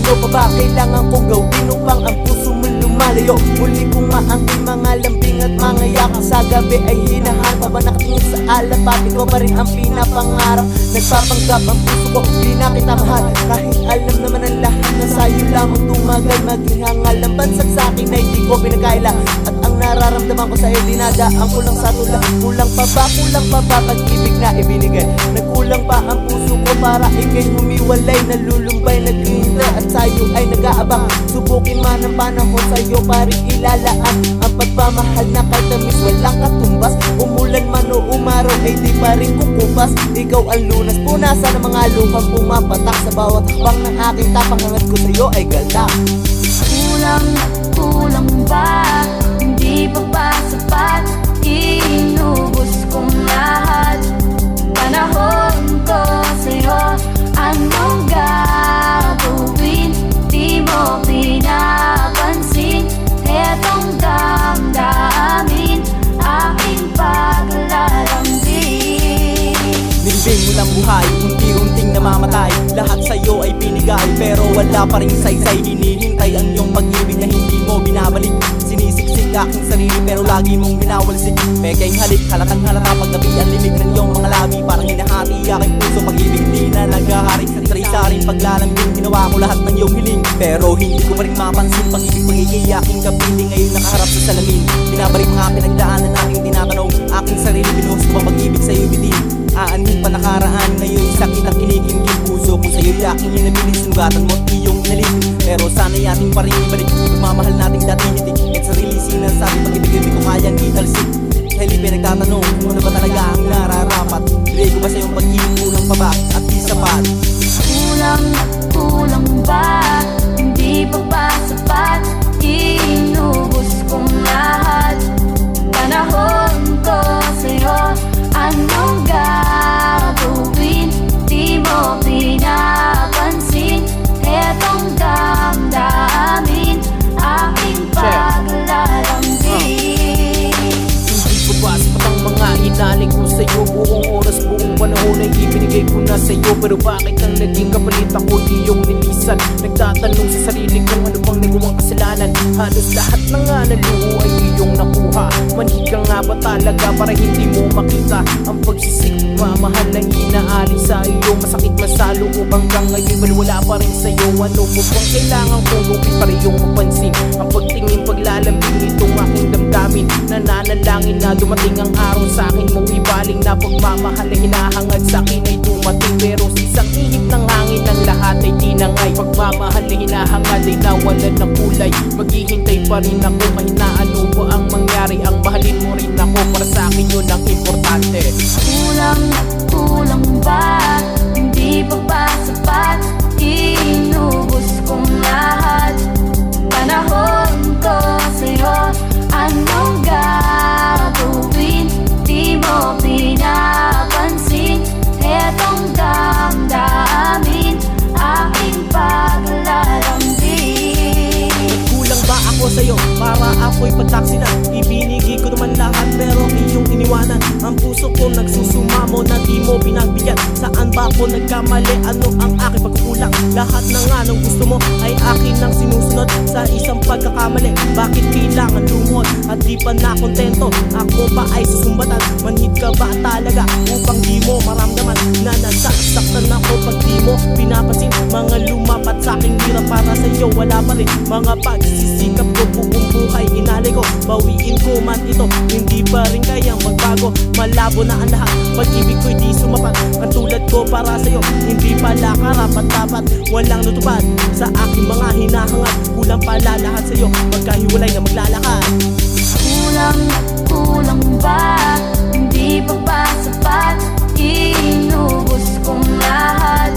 Ano pa ba kailangan kong gawin upang ang puso mo lumalayo? Muli kong maangkin mga lambing at mga yakan. Sa gabi ay hinahanap ba nakatingin sa alat? Bakit ko pa rin ang pinapangarap? Nagpapanggap ang puso ko, di na kita mahal. Kahit alam naman ang lahat na sa'yo lamang tumagal. Maging hangal ang bansag sa'kin na hindi ko pinakaila. At ang nararamdaman ko sa'yo dinadaan ko lang sa tula. Kulang pa ba pag-ibig na ibinigay? Nagkulang pa ang puso ko para ikay humiwalay. Nalulumbay, naghihintay at sa'yo ay nag-aabang. Subukin man ang panahon sa'yo pa rin ilalaan ang pagmamahal na kahit tamis walang katumbas. Umulan man o umaraw ay di pa rin kukupas. Ikaw ang lunas, punasan ng mga luhang pumapatak. Sa bawat hakbang ng aking tapang, hangat ko sa'yo ay galak. Kulang ba? Hindi pa ba sapat? Inubos kong lahat. Panahon ko sa'yo, anong gagawin? Di mo pinapansin. Etong damdamin, aking paglalambing. Nilibing mo lang buhay, unti-unting namamatay. Lahat sa'yo ay binigay, pero wala pa rin saysay. Hinihintay ang iyong pag-ibig na hindi mo binabalik. Sinisiksik aking sarili pero lagi mong binawalsik. Pekeng halik, halatang halata paggabi ang limig ng iyong mga labi. Parang hinahati aking puso, pag-ibig hindi na naghahari. Sari-saring paglalambing, ginawa ko lahat ng iyong hiling. Pero hindi ko pa rin mapansin pag-ibig, pag-ibig aking kapiling. Ngayon nakaharap sa salamin, binabalik mga pinagdaanan nating tinatanong. Aking sarili binuhos ko bang pag-ibig sa'yo bitin? Aanhin pa nakaraan, ngayon sakit ang kinikimkim puso. Kung sa'yo'y aking hinabilis, sugatan mo at iyong inalig. Pero sana'y ating pa rin ibalik, pagmamahal nating dati hitik. At sarili sinasabi, pag-ibig hindi ko kayang italsik. Sa halipin nagtatanong, kung ano ba talaga ang nararapat? Bigay ko ba sa'yong pag-ibig, kulang pa ba at di sapat? Kulang ba? Hindi pa ba sapat? Inubos kong lahat. Panahon ko sa'yo, anong gagawin? Di mo pinapansin. Etong damdamin, aking paglalambing. Hindi ko ba sapat ang mga hinaling ko sa'yo? Buong oras, buong panahon ay ibinigay ko na sa'yo. Pero bakit ang naging kapalit ako iyong nilisan? Nagtatanong sa sarili kung ano bang nagawang kasalanan. Halos lahat na nga ng luho ay iyong nakuha. Manhid ka nga ba talaga para hindi mo makita ang pagsisik? Mamahal lang inaalis sa iyo. Masakit man sa loob hanggang ngayon wala pa rin sa'yo. Ano mo bang kailangan kong lupit para iyong mapansin? Ang pagtingin, paglalambing itong aking damdamin. Nananalangin na dumating ang araw sa akin mo ibaling na pagmamahal na hinahangad sa akin ay dumating. Pero sa isang ihip ng hangin ang lahat ay tinangay. Pagmamahal na hinahangad ay nawalan ng kulay. Maghihintay pa rin ako kahit na ano ba ang mangyari. Ang mahalin mo rin ako, para sa akin yun ang importante. Kulang ba? Hindi pa ba sapat? Inubos kong lahat. Panahon ko sa'yo, anong gagawin? Di mo pinapansin. Etong damdamin, aking paglalambing. Kulang ba ako sa'yo para ako'y pagtaksi na? Ibinigay ko naman lahat pero iyong iniwanan. Ang puso ko nagsusumamo na di mo pinagbigyan. Saan ba ako nagkamali? Ano ang aking pagkukulang? Lahat na nga ng gusto mo ay akin ang sinusunod. Sa isang pagkakamali, bakit kailangan lumot? At di pa nakontento, ako pa ay susumbatan. Manhid ka ba talaga upang di mo maramdaman na nasasaktan ako pag di mo pinapansin? Mga lumapat sa aking hirap para sa'yo wala pa rin. Mga pagsisikap ko buong buhay inalay ko. Bawiin ko man ito, hindi pa rin kayang magbago. Malabo na ang lahat, pag-ibig ko'y di sumapat. Ang tulad ko para sa'yo, hindi pala karapat-dapat. Walang natupad sa aking mga hinahangad. Kulang pala lahat sa'yo, magkahiwalay na maglalakad. Kulang ba? Hindi pa ba sapat? Inubos kong lahat.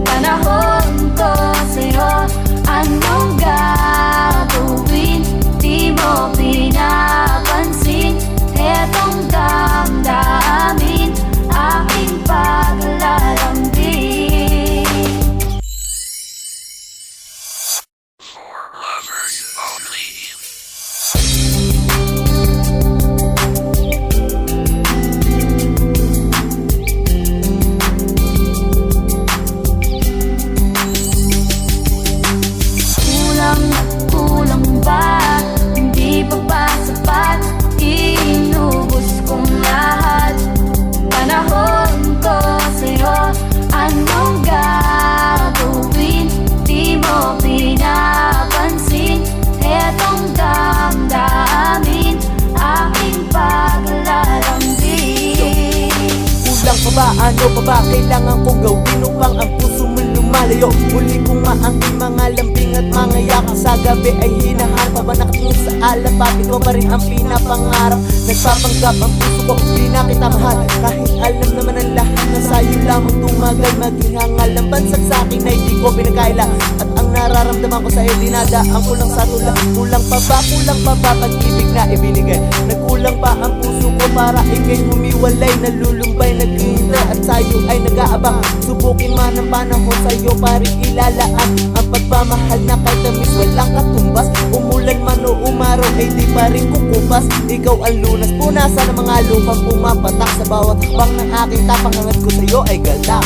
Panahon ko sa'yo, anong gagawin? Di mo pinapansin. Etong damdamin, aking paglalambing. For lovers only. Ano pa ba kailangan kong gawin upang ang puso mo lumalayo? Muli kong maangking mga lambing at mga yakas sa gabi ay hinahanap. Habang nakatingin sa alapapit mo pa rin ang pinapangarap. Nagpapanggap ang puso ko, di na kita mahal. Kahit alam naman ang lahat na sa'yo lamang tumagal. Maging hangal ang bansag sa'kin na hindi ko pinakaila. At ang nararamdaman ko sa'yo dinadaan ko lang sa tula. Kulang pa ba pag-ibig na ibinigay? Nagkulang pa ang puso ko para ikay humiwalay. Nalulumbay, naghihintay at sa'yo ay nag-aabang. Subukin man ang panahon sa'yo pa rin ilalaan ang pagmamahal na kahit tamis walang katumbas. Umulan man o umaraw ay di pa rin kukupas. Ikaw ang lunas, punasan ng mga lupang pumapatak. Sa bawat hakbang ng aking tapang, hangat ko sa'yo ay galak.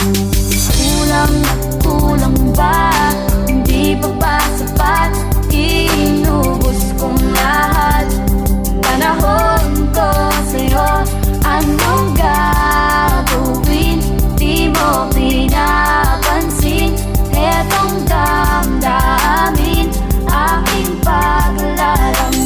Kulang ba? Hindi pa ba sapat? Inubos kong lahat. Panahon ko sa'yo, anong gagawin? Di mo pinapansin etong damdamin, aking paglalambing.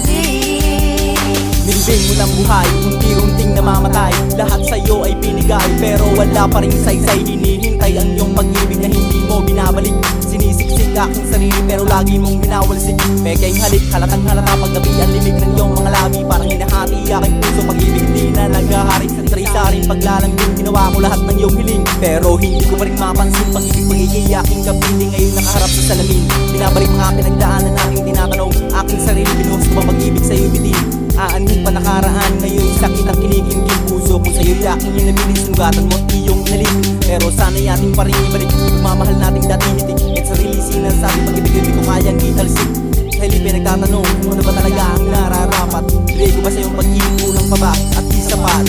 Nimbing mo ng buhay, unti-unting namamatay. Lahat sa'yo ay binigay, pero wala pa rin saysay. Hinihintay ang iyong pag-ibig na hindi mo binabalik. Sinisiksik aking sarili pero lagi mong binawalsik. Pekeng halik, halatang halata paggabi ang limig ng iyong mga labi. Parang hinahati aking puso, pag-ibig di na naghahari. Sari-saring paglalambing, ginawa ko lahat ng iyong hiling. Pero hindi ko pa rin mapansin pag-ibig pagiging aking kapiling. Ngayon nakaharap sa salamin, binabalik mga pinagdaanan nating tinatanong. Aking sarili binuhos ko ba pag-ibig sa'yo bitin? Aanhin pa nakaraan, ngayon sakit ang kinikimkim puso. Kung sa'yo'y aking inabilis, sugatan mo't iyong inalik. Pero sana'y ating pa rin ibalik, pagmamahal nating dati hitik. At sarili sinasabi, pag-ibig hindi ko kayang italsik. Sa hilipin nagtatanong, kung ano ba talaga ang nararapat? Bigay ko ba sa'yong pag-ibig, kulang pa ba at di sapat?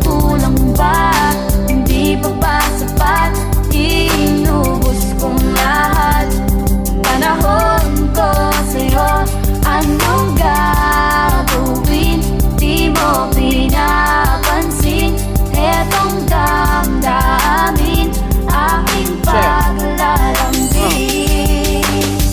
Kulang ba? Hindi pa ba sapat? Inubos kong lahat. Panahon ko sa'yo, anong gagawin? Di mo pinapansin etong damdamin, aking paglalambing.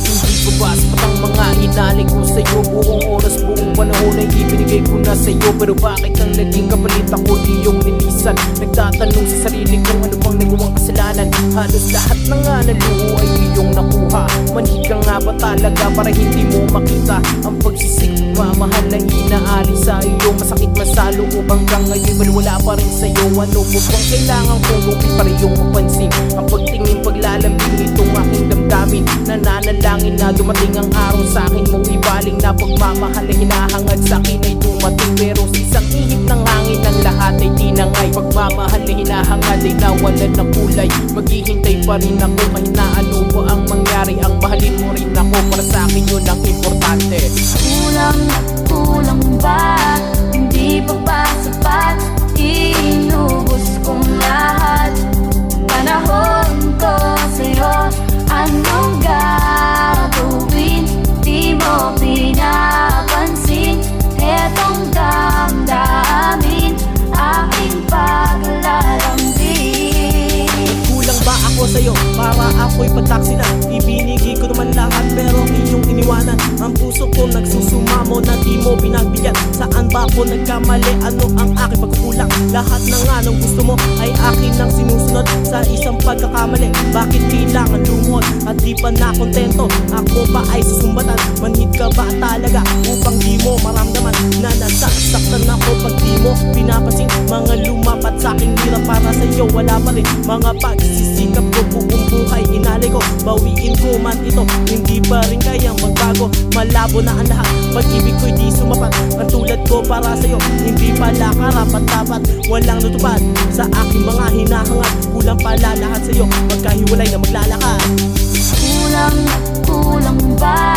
Hindi ko ba sapat ang mga inaling ko sa'yo? Buong oras, buong panahon ay ibinigay ko na sa'yo. Pero bakit ang naging kapalit ako iyong nilisan? Nagtatanong sa sarili kung ano bang nagawang kasalanan. Halos lahat na nga ng luho ay iyong nakuha. Manhid ka nga ba talaga para hindi mo makita ang pagsisik? Mamahal na inaalis sa iyo, masakit man sa loob hanggang ngayon, pero wala pa rin sa'yo. Ano mo bang kailangan kung gawin para iyong mapansin? Ang pagtingin, paglalambing itong aking damdamin. Nananalangin na dumating ang araw sa akin mo ibaling na pagmamahal na hinahangad sa akin ay dumating. Pero sa isang ihip ng hangin ng lahat ay tinangay. Pagmamahal na hinahangad ay nawalan ng kulay. Maghihintay pa rin ako kahit na ano pa ang mangyari. Ang mahalin mo rin ako, para sa akin yun ang importante. Kulang ba? Hindi pa ba sapat? Inubos kong lahat. Panahon ko sa'yo, anong gagawin? Di mo pinapansin etong damdamin, aking paglalambing. Kulang ba ako sa'yo para ako'y pagtaksi na? Ibinigay ko naman lahat pero iyong iniwanan. Ang puso ko nagsusumamo na di mo pinagbigyan. Saan ba ako nagkamali? Ano ang aking pagkukulang? Lahat na nga ng gusto mo ay akin nang sinusunod. Sa isang pagkakamali, bakit kailangan lumuhod? At di pa na kontento, ako pa ay susumbatan. Manhid ka ba talaga upang di mo maramdaman na nasasaktan ako pag di mo pinapansin? Mga lumapat sa aking hirap para sa'yo, wala pa rin. Mga pagsisikap ko, buong buhay inalay ko. Bawiin ko man ito, hindi pa rin kayang magbago. Malabo na ang lahat, pag-ibig ko'y di sumapat. Ang tulad ko para sa'yo, hindi pala karapat-dapat. Walang natupad sa aking mga hinahangad. Kulang pala lahat sa'yo, magkahiwalay na maglalakad. Kulang ba?